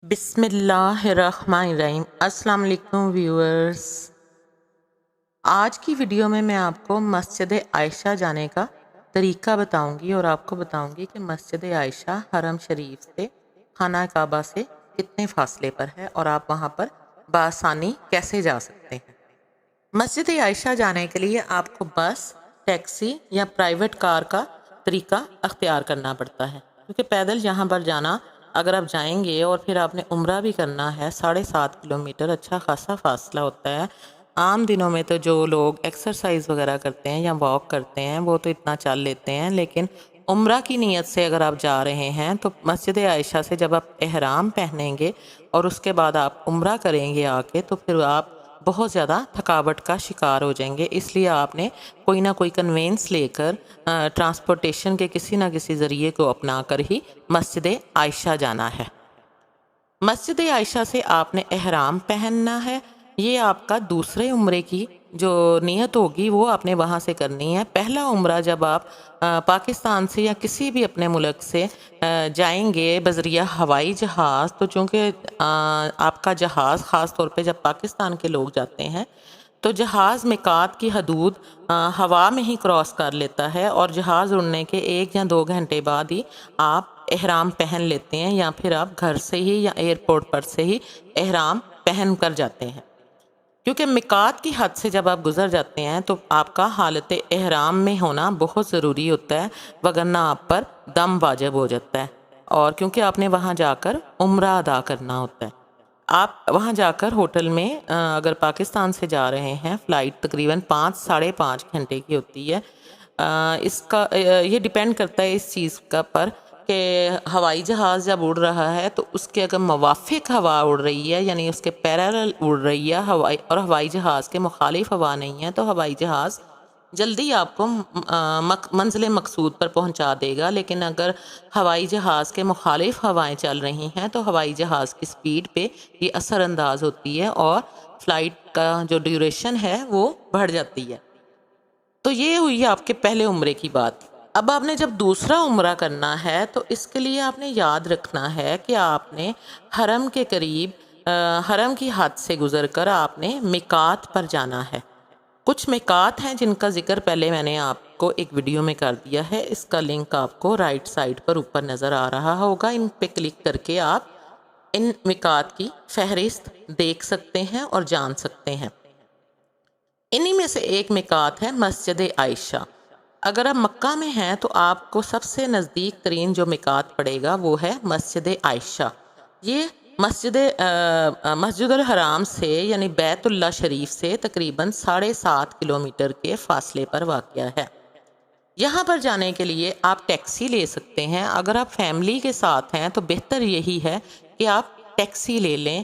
بسم اللہ الرحمن الرحیم۔ السلام علیکم ویورز، آج کی ویڈیو میں آپ کو مسجد عائشہ جانے کا طریقہ بتاؤں گی اور آپ کو بتاؤں گی کہ مسجد عائشہ حرم شریف سے خانہ کعبہ سے کتنے فاصلے پر ہے اور آپ وہاں پر بآسانی کیسے جا سکتے ہیں۔ مسجد عائشہ جانے کے لیے آپ کو بس، ٹیکسی یا پرائیویٹ کار کا طریقہ اختیار کرنا پڑتا ہے، کیونکہ پیدل یہاں پر جانا اگر آپ جائیں گے اور پھر آپ نے عمرہ بھی کرنا ہے 7.5 کلومیٹر اچھا خاصا فاصلہ ہوتا ہے۔ عام دنوں میں تو جو لوگ ایکسرسائز وغیرہ کرتے ہیں یا واک کرتے ہیں وہ تو اتنا چل لیتے ہیں، لیکن عمرہ کی نیت سے اگر آپ جا رہے ہیں تو مسجد عائشہ سے جب آپ احرام پہنیں گے اور اس کے بعد آپ عمرہ کریں گے آ کے، تو پھر آپ بہت زیادہ تھکاوٹ کا شکار ہو جائیں گے۔ اس لیے آپ نے کوئی نہ کوئی کنوینس لے کر ٹرانسپورٹیشن کے کسی نہ کسی ذریعے کو اپنا کر ہی مسجد عائشہ جانا ہے۔ مسجد عائشہ سے آپ نے احرام پہننا ہے۔ یہ آپ کا دوسرے عمرے کی جو نیت ہوگی وہ آپ نے وہاں سے کرنی ہے۔ پہلا عمرہ جب آپ پاکستان سے یا کسی بھی اپنے ملک سے جائیں گے بذریعہ ہوائی جہاز، تو چونکہ آپ کا جہاز خاص طور پہ جب پاکستان کے لوگ جاتے ہیں تو جہاز میقات کی حدود ہوا میں ہی کراس کر لیتا ہے، اور جہاز اڑنے کے 1 یا 2 گھنٹے بعد ہی آپ احرام پہن لیتے ہیں، یا پھر آپ گھر سے ہی یا ایئرپورٹ پر سے ہی احرام پہن کر جاتے ہیں۔ کیونکہ میقات کی حد سے جب آپ گزر جاتے ہیں تو آپ کا حالت احرام میں ہونا بہت ضروری ہوتا ہے، وگرنہ آپ پر دم واجب ہو جاتا ہے، اور کیونکہ آپ نے وہاں جا کر عمرہ ادا کرنا ہوتا ہے۔ آپ وہاں جا کر ہوٹل میں اگر پاکستان سے جا رہے ہیں، فلائٹ تقریباً 5-5.5 گھنٹے کی ہوتی ہے۔ اس کا یہ ڈیپینڈ کرتا ہے اس چیز کا پر کہ ہوائی جہاز جب اڑ رہا ہے تو اس کے اگر موافق ہوا اڑ رہی ہے، یعنی اس کے پیرالل اڑ رہی ہے ہوائی جہاز کے مخالف ہوا نہیں ہے، تو ہوائی جہاز جلدی آپ کو منزل مقصود پر پہنچا دے گا۔ لیکن اگر ہوائی جہاز کے مخالف ہوائیں چل رہی ہیں تو ہوائی جہاز کی سپیڈ پہ یہ اثر انداز ہوتی ہے اور فلائٹ کا جو ڈیوریشن ہے وہ بڑھ جاتی ہے۔ تو یہ ہوئی آپ کے پہلے عمرے کی بات۔ اب آپ نے جب دوسرا عمرہ کرنا ہے تو اس کے لیے آپ نے یاد رکھنا ہے کہ آپ نے حرم کے قریب حرم کی حد سے گزر کر آپ نے میقات پر جانا ہے۔ کچھ میقات ہیں جن کا ذکر پہلے میں نے آپ کو ایک ویڈیو میں کر دیا ہے، اس کا لنک آپ کو رائٹ سائڈ پر اوپر نظر آ رہا ہوگا۔ ان پہ کلک کر کے آپ ان میقات کی فہرست دیکھ سکتے ہیں اور جان سکتے ہیں۔ انہی میں سے ایک میقات ہے مسجد عائشہ۔ اگر آپ مکہ میں ہیں تو آپ کو سب سے نزدیک ترین جو میقات پڑے گا وہ ہے مسجد عائشہ۔ یہ مسجد الحرام سے یعنی بیت اللہ شریف سے تقریباً 7.5 کلومیٹر کے فاصلے پر واقع ہے۔ یہاں پر جانے کے لیے آپ ٹیکسی لے سکتے ہیں۔ اگر آپ فیملی کے ساتھ ہیں تو بہتر یہی ہے کہ آپ ٹیکسی لے لیں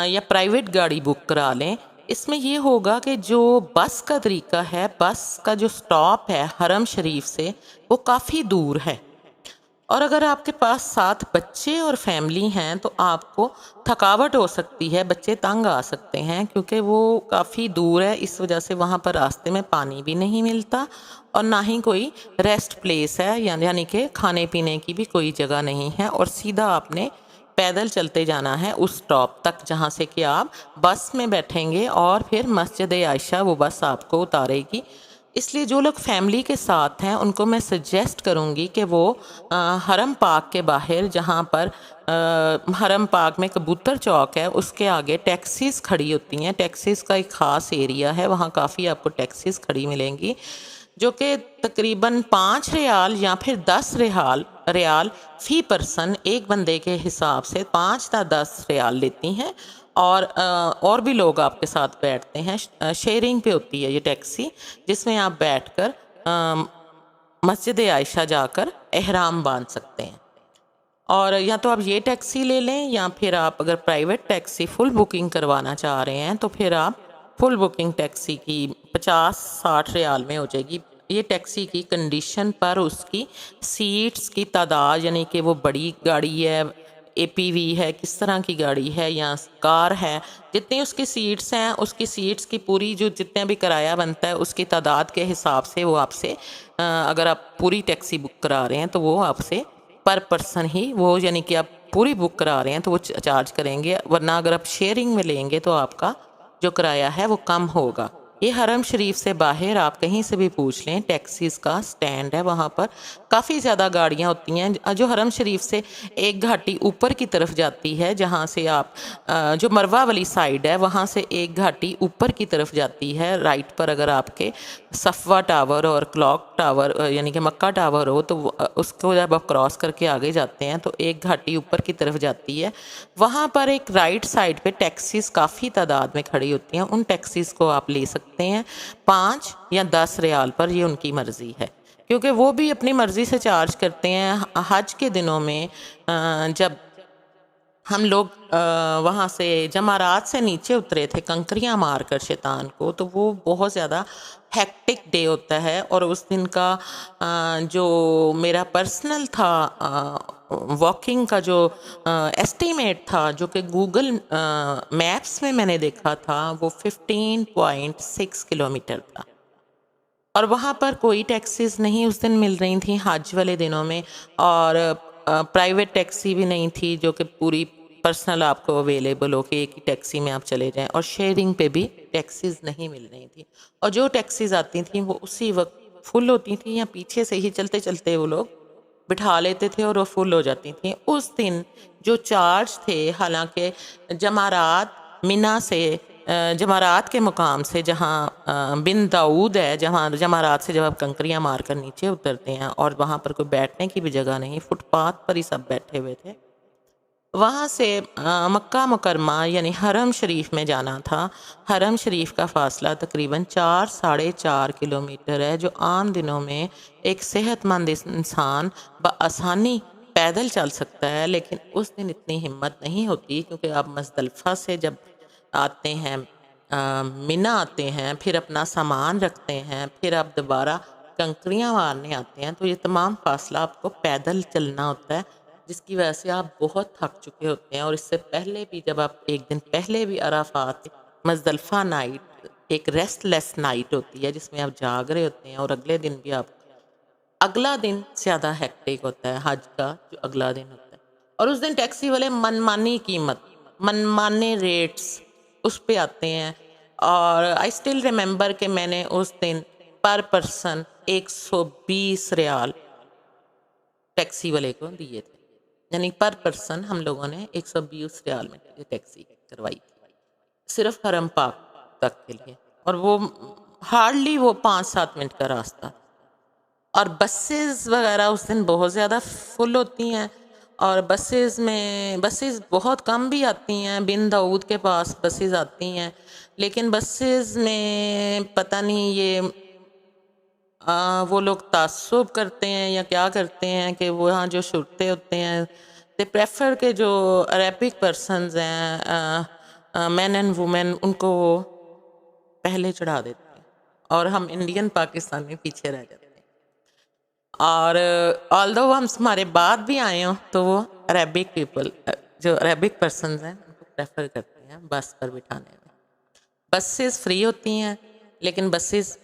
یا پرائیویٹ گاڑی بک کرا لیں۔ اس میں یہ ہوگا کہ جو بس کا طریقہ ہے، بس کا جو سٹاپ ہے حرم شریف سے وہ کافی دور ہے، اور اگر آپ کے پاس ساتھ بچے اور فیملی ہیں تو آپ کو تھکاوٹ ہو سکتی ہے، بچے تنگ آ سکتے ہیں، کیونکہ وہ کافی دور ہے۔ اس وجہ سے وہاں پر راستے میں پانی بھی نہیں ملتا اور نہ ہی کوئی ریسٹ پلیس ہے، یعنی کہ کھانے پینے کی بھی کوئی جگہ نہیں ہے، اور سیدھا آپ نے پیدل چلتے جانا ہے اس سٹاپ تک جہاں سے کہ آپ بس میں بیٹھیں گے، اور پھر مسجد عائشہ وہ بس آپ کو اتارے گی۔ اس لیے جو لوگ فیملی کے ساتھ ہیں ان کو میں سجیسٹ کروں گی کہ وہ حرم پاک کے باہر، جہاں پر حرم پاک میں کبوتر چوک ہے، اس کے آگے ٹیکسیز کھڑی ہوتی ہیں۔ ٹیکسیز کا ایک خاص ایریا ہے، وہاں کافی آپ کو ٹیکسیز کھڑی ملیں گی، جو کہ تقریباً 5 ریال یا پھر 10 ریال فی پرسن، ایک بندے کے حساب سے 5 تا 10 ریال لیتی ہیں، اور بھی لوگ آپ کے ساتھ بیٹھتے ہیں۔ شیئرنگ پہ ہوتی ہے یہ ٹیکسی، جس میں آپ بیٹھ کر مسجد عائشہ جا کر احرام باندھ سکتے ہیں۔ اور یا تو آپ یہ ٹیکسی لے لیں، یا پھر آپ اگر پرائیویٹ ٹیکسی فل بکنگ کروانا چاہ رہے ہیں تو پھر آپ فل بکنگ ٹیکسی کی 50-60 ریال میں ہو جائے گی۔ یہ ٹیکسی کی کنڈیشن پر اس کی سیٹس کی تعداد، یعنی کہ وہ بڑی گاڑی ہے، اے پی وی ہے، کس طرح کی گاڑی ہے یا کار ہے، جتنی اس کی سیٹس ہیں، اس کی سیٹس کی پوری جو جتنے بھی کرایہ بنتا ہے اس کی تعداد کے حساب سے وہ آپ سے اگر آپ پوری ٹیکسی بک کرا رہے ہیں تو وہ آپ سے پر پرسن ہی وہ، یعنی کہ آپ پوری بک کرا رہے ہیں تو وہ چارج کریں گے، ورنہ اگر آپ شیئرنگ میں لیں گے تو آپ کا جو کرایہ ہے وہ کم ہوگا۔ یہ حرم شریف سے باہر آپ کہیں سے بھی پوچھ لیں، ٹیکسیز کا سٹینڈ ہے، وہاں پر کافی زیادہ گاڑیاں ہوتی ہیں۔ جو حرم شریف سے ایک گھاٹی اوپر کی طرف جاتی ہے، جہاں سے آپ جو مروہ والی سائیڈ ہے وہاں سے ایک گھاٹی اوپر کی طرف جاتی ہے، رائٹ پر اگر آپ کے صفوہ ٹاور اور کلاک ٹاور یعنی کہ مکہ ٹاور ہو تو اس کو جب آپ کراس کر کے آگے جاتے ہیں تو ایک گھاٹی اوپر کی طرف جاتی ہے، وہاں پر ایک رائٹ سائیڈ پہ ٹیکسیز کافی تعداد میں کھڑی ہوتی ہیں، ان ٹیکسیز کو آپ لے سکتے ہیں 5 یا 10 ریال پر، یہ ان کی مرضی ہے، کیونکہ وہ بھی اپنی مرضی سے چارج کرتے ہیں۔ حج کے دنوں میں جب ہم لوگ وہاں سے جمارات سے نیچے اترے تھے کنکریاں مار کر شیطان کو، تو وہ بہت زیادہ ہیکٹک ڈے ہوتا ہے، اور اس دن کا جو میرا پرسنل تھا واکنگ کا جو ایسٹیمیٹ تھا، جو کہ گوگل میپس میں نے دیکھا تھا، وہ 15.6 کلومیٹر تھا، اور وہاں پر کوئی ٹیکسیز نہیں اس دن مل رہی تھیں حج والے دنوں میں، اور پرائیویٹ ٹیکسی بھی نہیں تھی جو کہ پوری پرسنل آپ کو اویلیبل ہو کہ ایک ہی ٹیکسی میں آپ چلے جائیں، اور شیئرنگ پہ بھی ٹیکسیز نہیں مل رہی تھیں، اور جو ٹیکسیز آتی تھیں وہ اسی وقت فل ہوتی تھیں، یا پیچھے سے ہی چلتے چلتے وہ لوگ بٹھا لیتے تھے اور وہ فل ہو جاتی تھیں۔ اس دن جو چارج تھے، حالانکہ جمارات منا سے جمارات کے مقام سے جہاں بن داؤد ہے، جہاں جمارات سے جب آپ کنکریاں مار کر نیچے اترتے ہیں اور وہاں پر کوئی بیٹھنے کی بھی جگہ نہیں، فٹ پاتھ پر ہی سب بیٹھے ہوئے تھے، وہاں سے مکہ مکرمہ یعنی حرم شریف میں جانا تھا۔ حرم شریف کا فاصلہ تقریباً 4-4.5 کلومیٹر ہے، جو عام دنوں میں ایک صحت مند انسان بآسانی پیدل چل سکتا ہے، لیکن اس دن اتنی ہمت نہیں ہوتی، کیونکہ آپ مزدلفہ سے جب آتے ہیں، منا آتے ہیں، پھر اپنا سامان رکھتے ہیں، پھر آپ دوبارہ کنکریاں مارنے آتے ہیں، تو یہ تمام فاصلہ آپ کو پیدل چلنا ہوتا ہے، جس کی وجہ سے آپ بہت تھک چکے ہوتے ہیں۔ اور اس سے پہلے بھی جب آپ ایک دن پہلے بھی عرفات مزدلفہ نائٹ ایک ریسٹ لیس نائٹ ہوتی ہے، جس میں آپ جاگ رہے ہوتے ہیں، اور اگلے دن بھی آپ اگلا دن زیادہ ہیکٹک ہوتا ہے حج کا جو اگلا دن ہوتا ہے، اور اس دن ٹیکسی والے منمانی قیمت، منمانے ریٹس اس پہ آتے ہیں، اور آئی اسٹل ریممبر کہ میں نے اس دن پر پرسن 120 ریال ٹیکسی والے کو دیے تھے، یعنی پر پرسن ہم لوگوں نے 120 ریال میں ٹیکسی کروائی تھی صرف حرم پاک تک کے لیے، اور وہ ہارڈلی وہ 5-7 منٹ کا راستہ، اور بسیز وغیرہ اس دن بہت زیادہ فل ہوتی ہیں، اور بسیز بہت کم بھی آتی ہیں، بن داؤد کے پاس بسیز آتی ہیں، لیکن بسیز میں پتہ نہیں یہ وہ لوگ تعصب کرتے ہیں یا کیا کرتے ہیں کہ وہاں جو شرطے ہوتے ہیں دے پریفر کہ جو عربک پرسنز ہیں مین اینڈ وومن ان کو وہ پہلے چڑھا دیتے ہیں، اور ہم انڈین پاکستانی پیچھے رہ جاتے ہیں، اور آلدو ہم ہمارے بعد بھی آئے ہوں تو وہ عربک پیپل جو عربک پرسنز ہیں ان کو پریفر کرتے ہیں بس پر بٹھانے میں۔ بسیز فری ہوتی ہیں، لیکن بسیز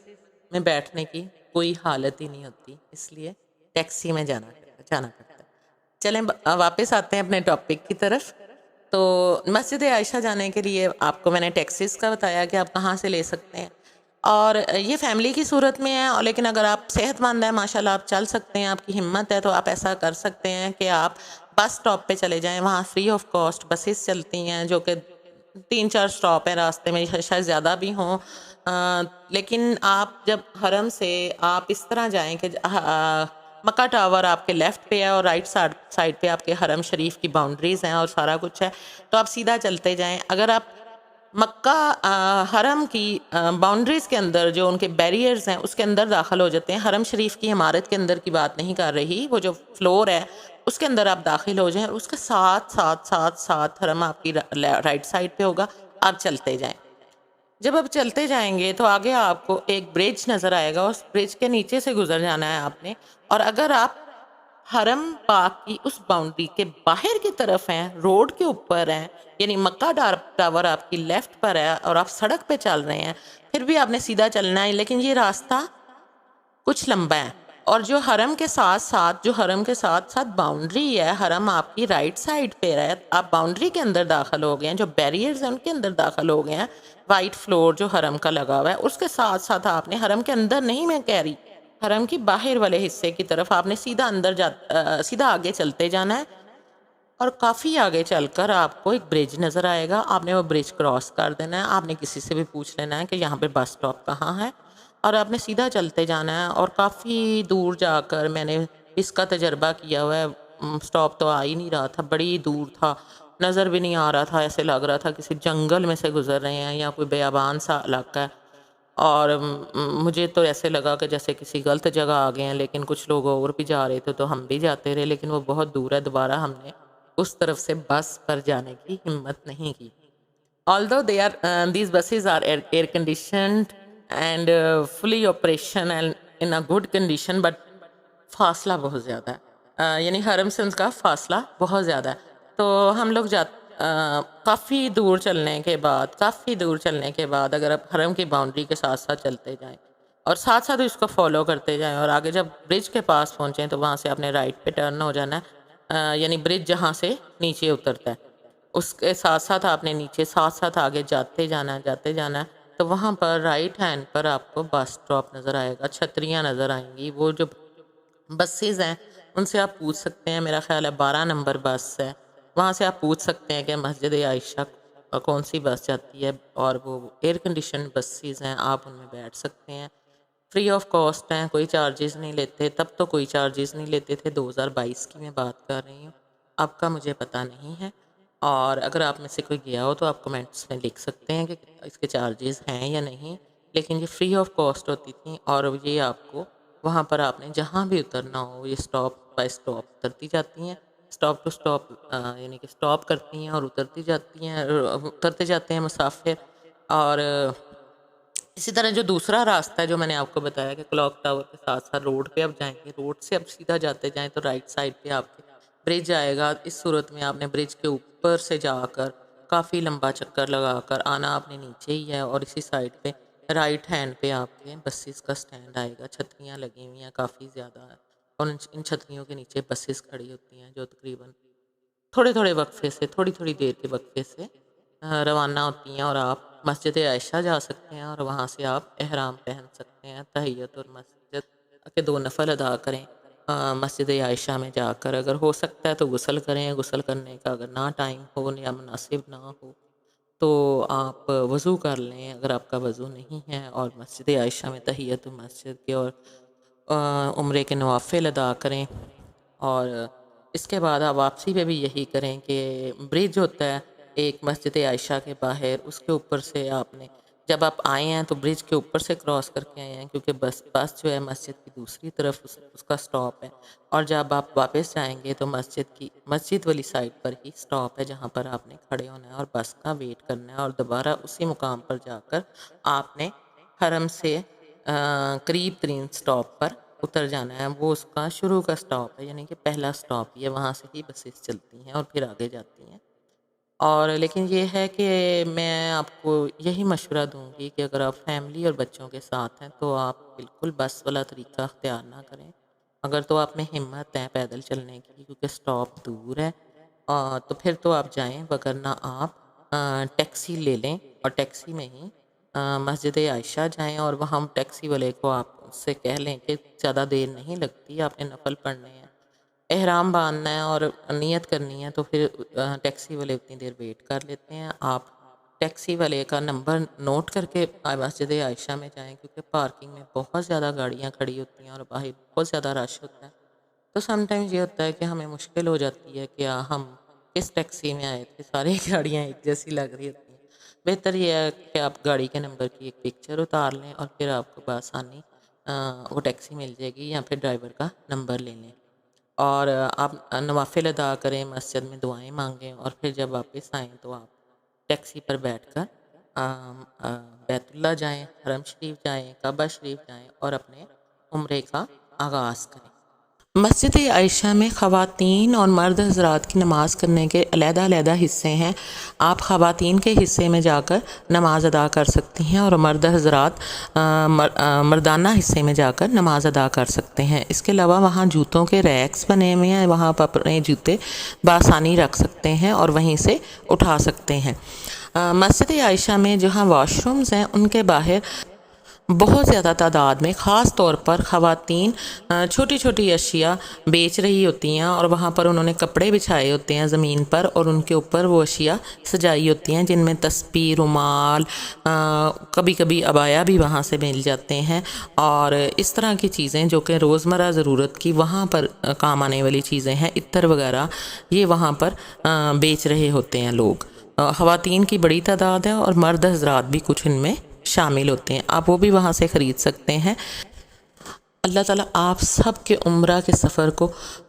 میں بیٹھنے کی کوئی حالت ہی نہیں ہوتی، اس لیے ٹیکسی میں جانا پڑتا ہے۔ چلیں واپس آتے ہیں اپنے ٹاپک کی طرف۔ تو مسجد عائشہ جانے کے لیے آپ کو میں نے ٹیکسیز کا بتایا کہ آپ کہاں سے لے سکتے ہیں، اور یہ فیملی کی صورت میں ہے، اور لیکن اگر آپ صحت مند ہیں ماشاءاللہ آپ چل سکتے ہیں، آپ کی ہمت ہے، تو آپ ایسا کر سکتے ہیں کہ آپ بس سٹاپ پہ چلے جائیں، وہاں فری آف کاسٹ بسیز چلتی ہیں جو کہ 3-4 سٹاپ ہیں راستے میں، شاید زیادہ بھی ہوں، لیکن آپ جب حرم سے آپ اس طرح جائیں کہ مکہ ٹاور آپ کے لیفٹ پہ ہے اور رائٹ سائڈ پہ آپ کے حرم شریف کی باؤنڈریز ہیں اور سارا کچھ ہے، تو آپ سیدھا چلتے جائیں۔ اگر آپ مکہ حرم کی باؤنڈریز کے اندر جو ان کے بیریئرز ہیں اس کے اندر داخل ہو جاتے ہیں، حرم شریف کی عمارت کے اندر کی بات نہیں کر رہی، وہ جو فلور ہے اس کے اندر آپ داخل ہو جائیں، اور اس کے ساتھ حرم آپ کی رائٹ سائڈ پہ ہوگا، آپ چلتے جائیں۔ جب آپ چلتے جائیں گے تو آگے آپ کو ایک برج نظر آئے گا، اس برج کے نیچے سے گزر جانا ہے آپ نے، اور اگر آپ حرم پاک کی اس باؤنڈری کے باہر کی طرف ہیں، روڈ کے اوپر ہیں، یعنی مکہ ٹاور آپ کی لیفٹ پر ہے اور آپ سڑک پہ چل رہے ہیں، پھر بھی آپ نے سیدھا چلنا ہے، لیکن یہ راستہ کچھ لمبا ہے، اور جو حرم کے ساتھ ساتھ باؤنڈری ہے، حرم آپ کی رائٹ سائڈ پہ ہے، آپ باؤنڈری کے اندر داخل ہو گئے ہیں، جو بیریئرز ہیں ان کے اندر داخل ہو گئے ہیں، وائٹ فلور جو حرم کا لگا ہوا ہے اس کے ساتھ ساتھ آپ نے حرم کے اندر نہیں، میں کہہ رہی حرم کی باہر والے حصے کی طرف آپ نے سیدھا آگے چلتے جانا ہے، اور کافی آگے چل کر آپ کو ایک برج نظر آئے گا، آپ نے وہ برج کراس کر دینا ہے، آپ نے کسی سے بھی پوچھ لینا ہے کہ یہاں پہ بس سٹاپ کہاں ہے، اور آپ نے سیدھا چلتے جانا ہے، اور کافی دور جا کر میں نے اس کا تجربہ کیا ہوا ہے، سٹاپ تو آ ہی نہیں رہا تھا، بڑی دور تھا، نظر بھی نہیں آ رہا تھا، ایسے لگ رہا تھا کسی جنگل میں سے گزر رہے ہیں یا کوئی بیابان سا علاقہ ہے، اور مجھے تو ایسے لگا کہ جیسے کسی غلط جگہ آ گئے ہیں، لیکن کچھ لوگ اور بھی جا رہے تھے تو ہم بھی جاتے رہے، لیکن وہ بہت دور ہے، دوبارہ ہم نے اس طرف سے بس پر جانے کی ہمت نہیں کی. Although these buses are air conditioned and fully operation and in a good condition, but فاصلہ بہت زیادہ ہے، یعنی حرم سے ان کا فاصلہ بہت زیادہ ہے. تو ہم لوگ کافی دور چلنے کے بعد اگر آپ حرم کی باؤنڈری کے ساتھ ساتھ چلتے جائیں اور ساتھ ساتھ اس کو فالو کرتے جائیں، اور آگے جب برج کے پاس پہنچیں تو وہاں سے آپ نے رائٹ پہ ٹرن ہو جانا ہے، یعنی برج جہاں سے نیچے اترتا ہے اس کے ساتھ ساتھ آپ نے نیچے ساتھ ساتھ آگے جاتے جانا ہے، تو وہاں پر رائٹ ہینڈ پر آپ کو بس اسٹاپ نظر آئے گا، چھتریاں نظر آئیں گی، وہ جو بسیز ہیں ان سے آپ پوچھ سکتے ہیں، میرا خیال ہے 12 نمبر بس ہے، وہاں سے آپ پوچھ سکتے ہیں کہ مسجد عائشہ کون سی بس جاتی ہے، اور وہ ایئر کنڈیشن بسیز ہیں، آپ ان میں بیٹھ سکتے ہیں، فری آف کاسٹ ہیں، کوئی چارجز نہیں لیتے، تب تو کوئی چارجز نہیں لیتے تھے، 2022 کی میں بات کر رہی ہوں، اب کا مجھے پتہ نہیں ہے، اور اگر آپ میں سے کوئی گیا ہو تو آپ کمنٹس میں لکھ سکتے ہیں کہ اس کے چارجز ہیں یا نہیں، لیکن یہ فری آف کاسٹ ہوتی تھیں، اور یہ آپ کو وہاں پر آپ نے جہاں بھی اترنا ہو یہ اسٹاپ بائی اسٹاپ اترتی جاتی ہیں، اسٹاپ ٹو اسٹاپ، یعنی کہ اسٹاپ کرتی ہیں اور اترتے جاتے ہیں مسافر. اور اسی طرح جو دوسرا راستہ ہے جو میں نے آپ کو بتایا کہ کلاک ٹاور کے ساتھ ساتھ روڈ پہ اب جائیں گے، روڈ سے اب سیدھا جاتے جائیں تو رائٹ سائڈ پہ آپ کے برج آئے گا، اس صورت میں آپ نے برج کے اوپر سے جا کر کافی لمبا چکر لگا کر آنا آپ نے نیچے ہی ہے، اور اسی سائڈ پہ رائٹ ہینڈ پہ آپ کے بسیز کا سٹینڈ آئے گا، چھتریاں لگی ہوئی ہیں کافی زیادہ، اور ان چھتریوں کے نیچے بسیز کھڑی ہوتی ہیں جو تقریباً تھوڑی تھوڑی دیر کے وقفے سے روانہ ہوتی ہیں، اور آپ مسجد عائشہ جا سکتے ہیں، اور وہاں سے آپ احرام پہن سکتے ہیں، تحیت المسجد کے 2 نفل ادا کریں مسجد عائشہ میں جا کر، اگر ہو سکتا ہے تو غسل کریں، غسل کرنے کا اگر نہ ٹائم ہو یا مناسب نہ ہو تو آپ وضو کر لیں، اگر آپ کا وضو نہیں ہے، اور مسجد عائشہ میں تحیت المسجد کے اور عمرے کے نوافل ادا کریں. اور اس کے بعد آپ واپسی پہ بھی یہی کریں کہ برج ہوتا ہے ایک مسجد عائشہ کے باہر، اس کے اوپر سے آپ نے جب آپ آئے ہیں تو برج کے اوپر سے کراس کر کے آئے ہیں، کیونکہ بس جو ہے مسجد کی دوسری طرف اس کا سٹاپ ہے، اور جب آپ واپس جائیں گے تو مسجد والی سائڈ پر ہی سٹاپ ہے جہاں پر آپ نے کھڑے ہونا ہے اور بس کا ویٹ کرنا ہے، اور دوبارہ اسی مقام پر جا کر آپ نے حرم سے قریب ترین سٹاپ پر اتر جانا ہے، وہ اس کا شروع کا سٹاپ ہے، یعنی کہ پہلا سٹاپ یہ، وہاں سے ہی بسیں چلتی ہیں اور پھر آگے جاتی ہیں. اور لیکن یہ ہے کہ میں آپ کو یہی مشورہ دوں گی کہ اگر آپ فیملی اور بچوں کے ساتھ ہیں تو آپ بالکل بس والا طریقہ اختیار نہ کریں، اگر تو آپ میں ہمت ہے پیدل چلنے کی کیونکہ سٹاپ دور ہے، تو پھر تو آپ جائیں، وگرنہ آپ ٹیکسی لے لیں اور ٹیکسی میں ہی مسجد عائشہ جائیں، اور وہاں ٹیکسی والے کو آپ سے کہہ لیں کہ زیادہ دیر نہیں لگتی، آپ نے نفل پڑھنے ہیں، احرام باندھنا ہے اور نیت کرنی ہے، تو پھر ٹیکسی والے اتنی دیر ویٹ کر لیتے ہیں. آپ ٹیکسی والے کا نمبر نوٹ کر کے مسجد عائشہ میں جائیں، کیونکہ پارکنگ میں بہت زیادہ گاڑیاں کھڑی ہوتی ہیں اور باہر بہت زیادہ رش ہوتا ہے، تو سم ٹائمز یہ ہوتا ہے کہ ہمیں مشکل ہو جاتی ہے کہ ہم کس ٹیکسی میں آئے تھے، ساری گاڑیاں ایک جیسی لگ رہی ہوتی ہیں. بہتر یہ ہے کہ آپ گاڑی کے نمبر کی ایک پکچر اتار لیں اور پھر آپ کو بآسانی وہ ٹیکسی مل جائے گی، یا پھر ڈرائیور کا نمبر لے لیں، اور آپ نوافل ادا کریں، مسجد میں دعائیں مانگیں، اور پھر جب واپس آئیں تو آپ ٹیکسی پر بیٹھ کر بیت اللہ جائیں، حرم شریف جائیں، کعبہ شریف جائیں، اور اپنے عمرے کا آغاز کریں. مسجد عائشہ میں خواتین اور مرد حضرات کی نماز کرنے کے علیحدہ علیحدہ حصے ہیں۔ آپ خواتین کے حصے میں جا کر نماز ادا کر سکتی ہیں اور مرد حضرات مردانہ حصے میں جا کر نماز ادا کر سکتے ہیں۔ اس کے علاوہ وہاں جوتوں کے ریکس بنے ہوئے ہیں، وہاں پر اپنے جوتے بآسانی رکھ سکتے ہیں اور وہیں سے اٹھا سکتے ہیں۔ مسجد عائشہ میں جہاں واش رومز ہیں ان کے باہر بہت زیادہ تعداد میں خاص طور پر خواتین چھوٹی چھوٹی اشیاء بیچ رہی ہوتی ہیں، اور وہاں پر انہوں نے کپڑے بچھائے ہوتے ہیں زمین پر اور ان کے اوپر وہ اشیاء سجائی ہوتی ہیں، جن میں تسبیح، رومال، کبھی کبھی عبایا بھی وہاں سے مل جاتے ہیں، اور اس طرح کی چیزیں جو کہ روزمرہ ضرورت کی وہاں پر کام آنے والی چیزیں ہیں، عطر وغیرہ، یہ وہاں پر بیچ رہے ہوتے ہیں لوگ۔ خواتین کی بڑی تعداد ہے اور مرد حضرات بھی کچھ ان میں شامل ہوتے ہیں، آپ وہ بھی وہاں سے خرید سکتے ہیں۔ اللہ تعالیٰ آپ سب کے عمرہ کے سفر کو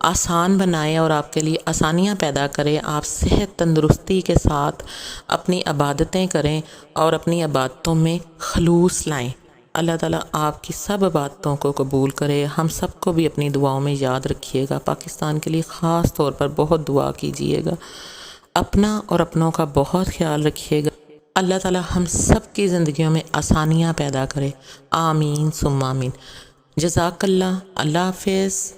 آسان بنائے اور آپ کے لیے آسانیاں پیدا کرے، آپ صحت تندرستی کے ساتھ اپنی عبادتیں کریں اور اپنی عبادتوں میں خلوص لائیں۔ اللہ تعالیٰ آپ کی سب عبادتوں کو قبول کرے، ہم سب کو بھی اپنی دعاؤں میں یاد رکھیے گا۔ پاکستان کے لیے خاص طور پر بہت دعا کیجیے گا، اپنا اور اپنوں کا بہت خیال رکھیے گا۔ اللہ تعالیٰ ہم سب کی زندگیوں میں آسانیاں پیدا کرے، آمین ثم آمین۔ جزاک اللہ، اللہ حافظ۔